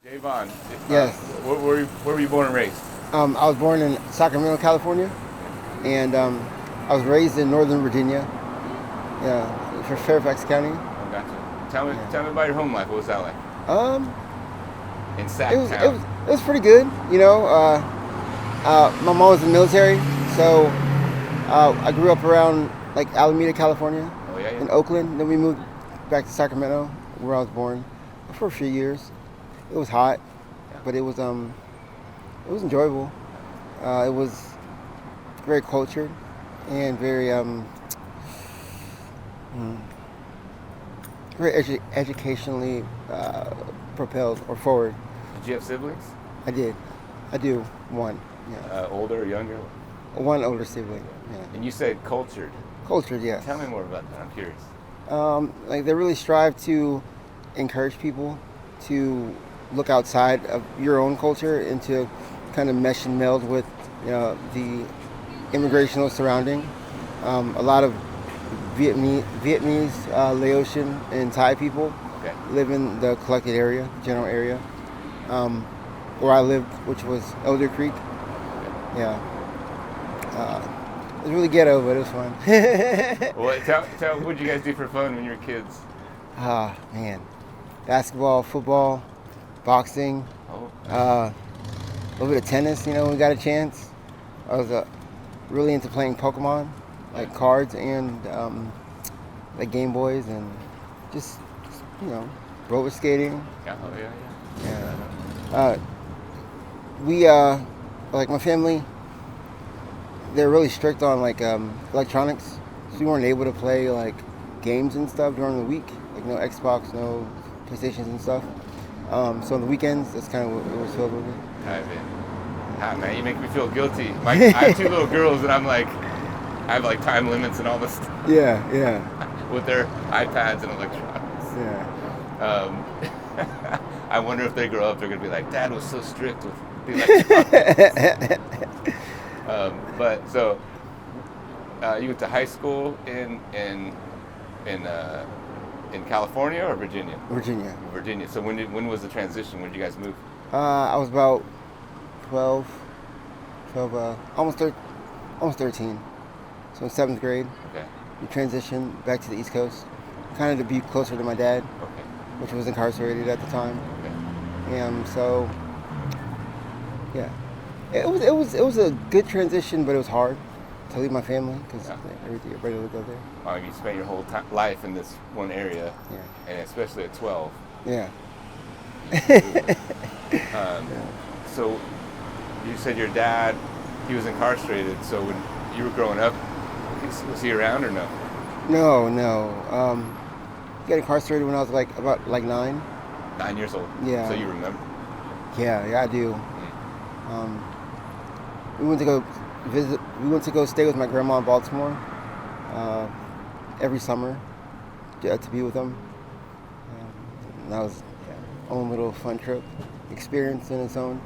Javohn, Yes. where were you born and raised? I was born in Sacramento, California, and I was raised in Northern Virginia, yeah, for Fairfax County. Oh, gotcha. Tell me Yeah. about your home life. What was that like Um, in it Sac was it Town? was it was pretty good. My mom was in the military, so I grew up around like Alameda, California, Oh yeah, yeah. in Oakland. Then we moved back to Sacramento, where I was born, for a few years. It was hot, Yeah. but it was enjoyable. It was very cultured and mm, very educationally propelled or forward. Did you have siblings? I did. I do. One. Yeah. Older or younger? One older sibling. Yeah. And you said cultured. Cultured, yes. Tell me more about that. I'm curious. Like they really strive to encourage people to look outside of your own culture and to kind of mesh and meld with the immigrational surrounding. A lot of Vietnamese, Laotian, and Thai people Okay. live in the collected area, general area. Um, where I lived, which was Elder Creek. Yeah. It was really ghetto, but it was fun. Well, tell what did you guys do for fun when you were kids? Ah, man. Basketball, football, boxing, Oh, a little bit of tennis, when we got a chance. I was really into playing Pokemon, like cards and like Game Boys, and just roller skating. yeah, oh yeah, Yeah. yeah. We, like my family, they're really strict on like electronics, so we weren't able to play like games and stuff during the week, like no Xbox, no PlayStations and stuff. So on the weekends, that's kind of what it was filled with. I've been. Ah, man, you make me feel guilty. I have two little girls, and I have like time limits and all this Yeah, yeah, with their iPads and electronics. yeah. I wonder if they grow up, they're gonna be like, "Dad was so strict with the electronics." But so you went to high school in California or Virginia? Virginia. Virginia. So when was the transition? When did you guys move? I was about 12, almost 13. So in seventh grade, Okay. we transitioned back to the East Coast, kind of to be closer to my dad, Okay. which was incarcerated at the time. Okay. And so, yeah, it was a good transition, but it was hard to leave my family because Yeah. everybody lived out there. You spent your whole life in this one area, Yeah, and especially at 12. yeah. Um, so you said your dad, he was incarcerated. So when you were growing up, was he around or no? No, no. He got incarcerated when I was about 9. 9 years old. Yeah. So you remember? Yeah, I do. Mm. Um, we went to go visit. We went to go stay with my grandma in Baltimore uh, every summer to be with them. And that was own little fun trip experience in its own.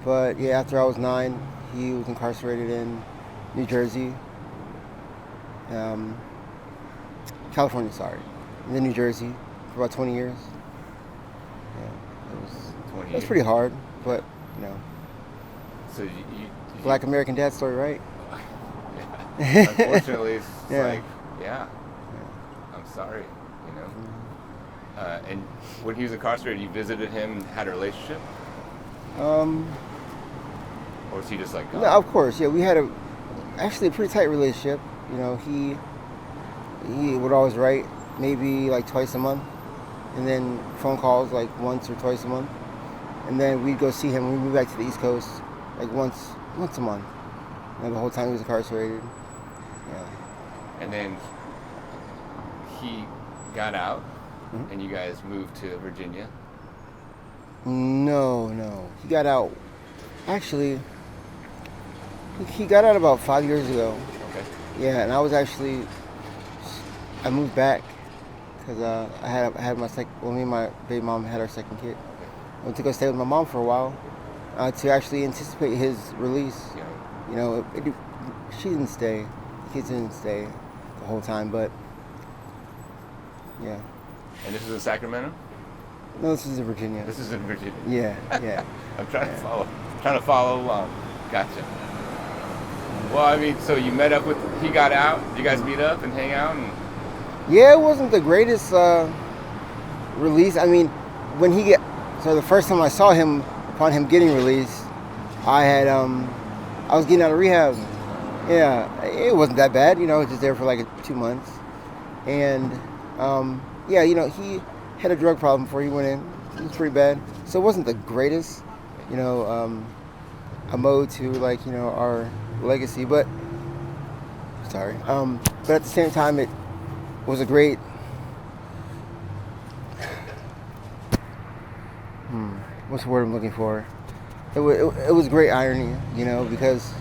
But yeah, after I was 9, he was incarcerated in New Jersey, California, sorry, and then New Jersey for about 20 years. Yeah, 20 it was years. pretty hard, but you know, So you Black American Dad story, right? yeah. Unfortunately, it's Yeah. like, yeah, I'm sorry, you know. And when he was incarcerated, you visited him and had a relationship? Um, Or was he just like, gone? no, of course, yeah, we had actually a pretty tight relationship. He would always write maybe like twice a month, and then phone calls like once or twice a month, and then we'd go see him when we moved back to the East Coast like once a month. The whole time he was incarcerated. Yeah. And then he got out, Mhm. and you guys moved to Virginia. No, he got out. Actually, he got out about 5 years ago. Okay. Yeah, and I moved back because I had my me and my baby mom had our second kid. Okay. I went to go stay with my mom for a while to actually anticipate his release. Yeah. She didn't stay. The kids didn't stay the whole time, but yeah. And this was in Sacramento? No, this is in Virginia. This is in Virginia. Yeah, yeah. I'm trying to follow along. Gotcha. Well, I mean, so you met up with, he got out, you guys meet up and hang out? And Yeah, it wasn't the greatest release. I mean, so the first time I saw him, upon him getting released, I was getting out of rehab. Yeah, it wasn't that bad, you know, just there for like 2 months. And, yeah, you know, he had a drug problem before he went in. It was pretty bad. So it wasn't the greatest, you know, a mode to, like, you know, our legacy. But at the same time, it was a great, what's the word I'm looking for? It was great irony, you know, because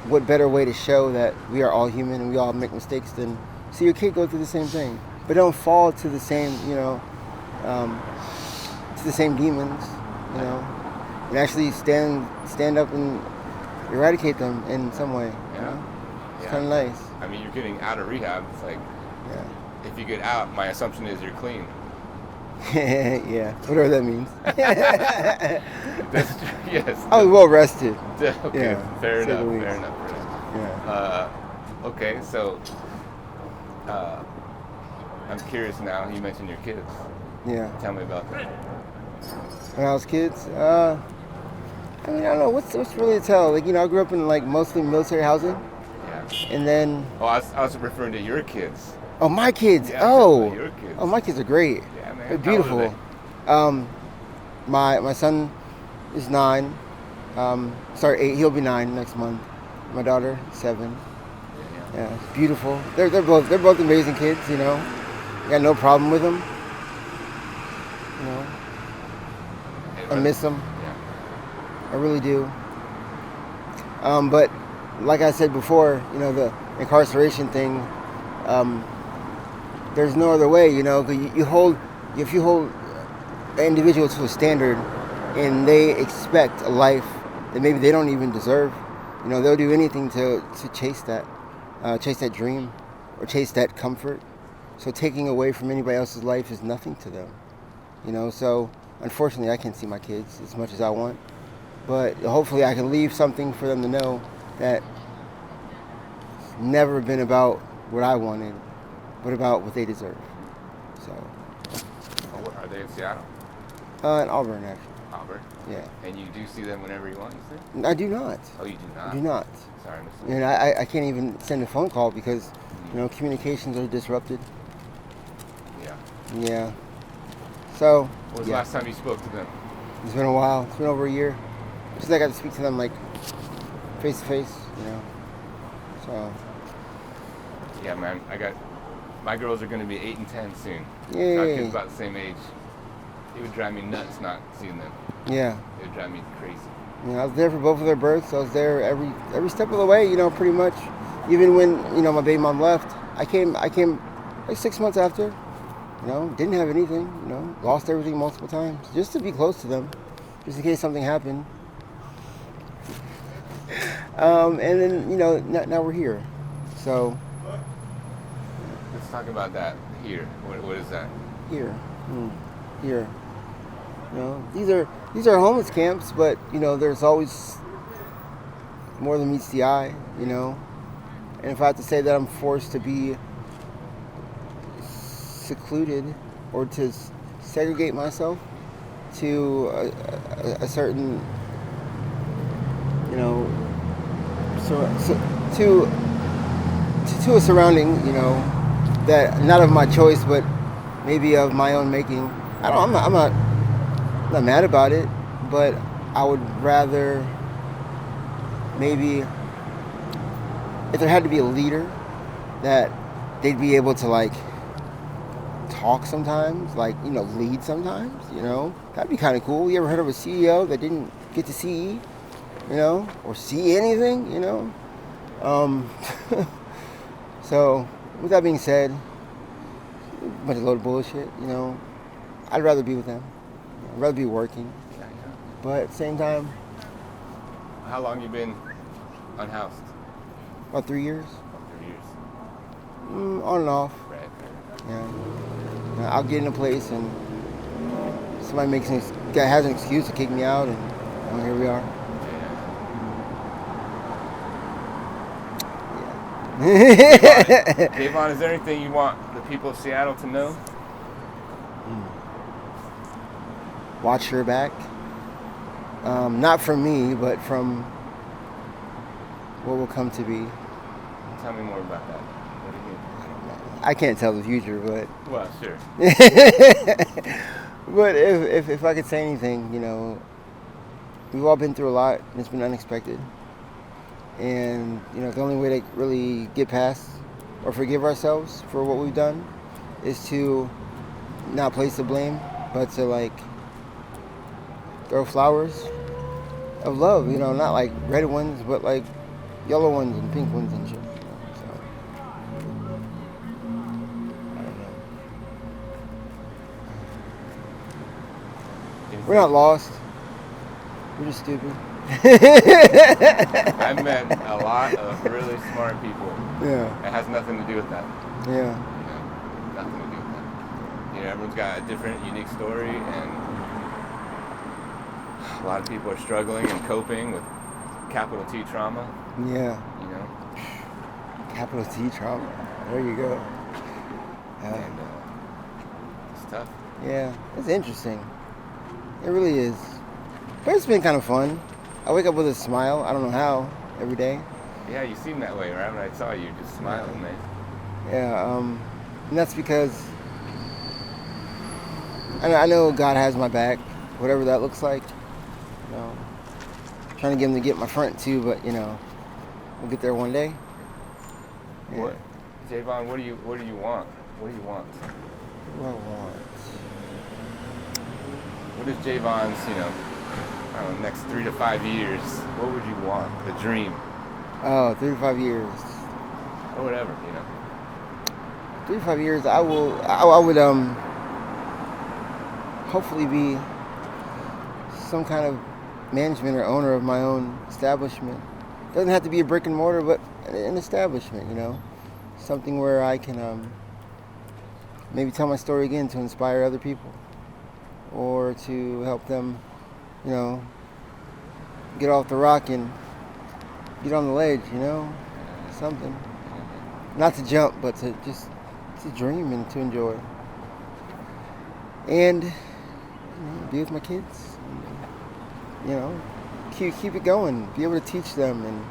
what better way to show that we are all human and we all make mistakes than see your kid go through the same thing, but don't fall to the same, you know, to the same demons, you know, and actually stand up and eradicate them in some way. yeah, You know? It's yeah. kind of nice. I mean, you're getting out of rehab. It's like, Yeah. if you get out, my assumption is you're clean. Yeah, whatever that means. That's yes. I was well rested. Okay, Yeah, fair say the enough. least. Fair enough. Yeah. Okay, so I'm curious now. You mentioned your kids. Yeah. Tell me about them. When I was kids, I mean, I don't know what's really to tell. Like, you know, I grew up in like mostly military housing, Yeah. and then Oh, I was referring to your kids. my kids. Yeah, Oh, your kids. my kids are great. Yeah, man. They're How old beautiful. are My son is 9. 8. He'll be 9 next month. My daughter 7. they? Yeah, it's beautiful. They're both amazing kids. You know, I got no problem with them. You know, I miss them. Yeah. I really do. But like I said before, you know, the incarceration thing. There's no other way. You know, 'cause if you hold an individual to a standard, and they expect a life that maybe they don't even deserve, you know, they'll do anything to chase that dream, or chase that comfort. So taking away from anybody else's life is nothing to them. You know, so unfortunately, I can't see my kids as much as I want. But hopefully I can leave something for them to know that it's never been about what I wanted, but about what they deserve. So, Oh, are they in Seattle? in Auburn, actually. Auburn? Yeah. And you do see them whenever you want, you say? I do not. Oh, you do not? I do not. Sorry, Mr. And I can't even send a phone call because, you know, communications are disrupted. Yeah. Yeah. So, When was the last time you spoke to them? it's been a while. It's been over a year. Since I got to speak to them, like, face to face, you know. So, Yeah, man. My girls are going to be 8 and 10 soon. Yay. Our kids about the same age. It would drive me nuts not seeing them. yeah. It would drive me crazy. You know, I was there for both of their births. I was there every step of the way, you know, pretty much. Even when, you know, my baby mom left, I came like 6 months after. You know, didn't have anything, you know, lost everything multiple times. Just to be close to them, just in case something happened. And then, you know, now we're here. So, Let's talk about that here. What is that? here. Here. You know, these are homeless camps, but, you know, there's always more than meets the eye, you know. And if I have to say that I'm forced to be secluded or to segregate myself to a certain, you know, to a surrounding, you know, that not of my choice, but maybe of my own making. I'm not mad about it, but I would rather maybe if there had to be a leader that they'd be able to like talk sometimes, like, you know, lead sometimes, you know, that'd be kind of cool. You ever heard of a CEO that didn't get to see, you know, or see anything, you know? So with that being said, a bunch of load of bullshit, you know, I'd rather be with them. I'd rather be working. Yeah. But at the same time, How long you been unhoused? about 3 years, 3 years. on and off, Right. yeah. I'll get in a place and somebody has an excuse to kick me out, and here we are. Yeah. Javohn, is there anything you want the people of Seattle to know? Watch your back. Not from me, but from what will come to be. Tell me more about that. What do you mean? I can't tell the future, but... Well, sure. But if I could say anything, we've all been through a lot, and it's been unexpected. And, the only way to really get past or forgive ourselves for what we've done is to not place the blame, but to, throw flowers of love, not like red ones, but like yellow ones and pink ones and shit. So, I don't know. We're not lost. We're just stupid. I've met a lot of really smart people. Yeah. It has nothing to do with that. Yeah. Nothing to do with that. Everyone's got a different, unique story, and a lot of people are struggling and coping with capital T trauma. Yeah. Capital T trauma. There you go. And it's tough. Yeah, it's interesting. It really is. But it's been kind of fun. I wake up with a smile. I don't know how, every day. Yeah, you seem that way, right? When I saw you, just smiling, man. Yeah, and that's because I know God has my back, whatever that looks like. Trying to get him to get my front too, but we'll get there one day. Yeah. What, Javohn? What do you want? What do you want? What do I want? What is Javohn's, I don't know, next 3 to 5 years? What would you want? The dream? Oh, 3 to 5 years. Or whatever, 3 to 5 years, I would hopefully be some kind of management or owner of my own establishment. Doesn't have to be a brick and mortar, but an establishment, something where I can maybe tell my story again to inspire other people, or to help them, get off the rock and get on the ledge, something. Not to jump, but to just to dream and to enjoy. And be with my kids. Keep it going. Be able to teach them and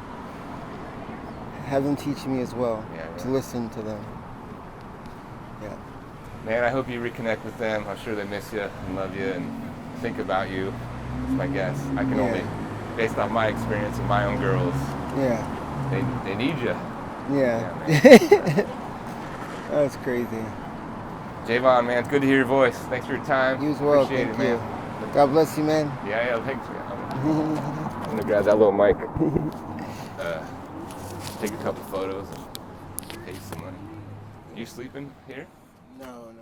have them teach me as well. Yeah. To listen to them. Yeah. Man, I hope you reconnect with them. I'm sure they miss you and love you and think about you. That's my guess. I can only, based on my experience with my own girls. Yeah. They need you. Yeah. That's crazy. Javohn, man, it's good to hear your voice. Thanks for your time. You as well. Appreciate Thank it, you. man. God bless you, man. Yeah, thanks. I'm gonna grab that little mic. Take a couple photos and pay some money. You sleeping here? No.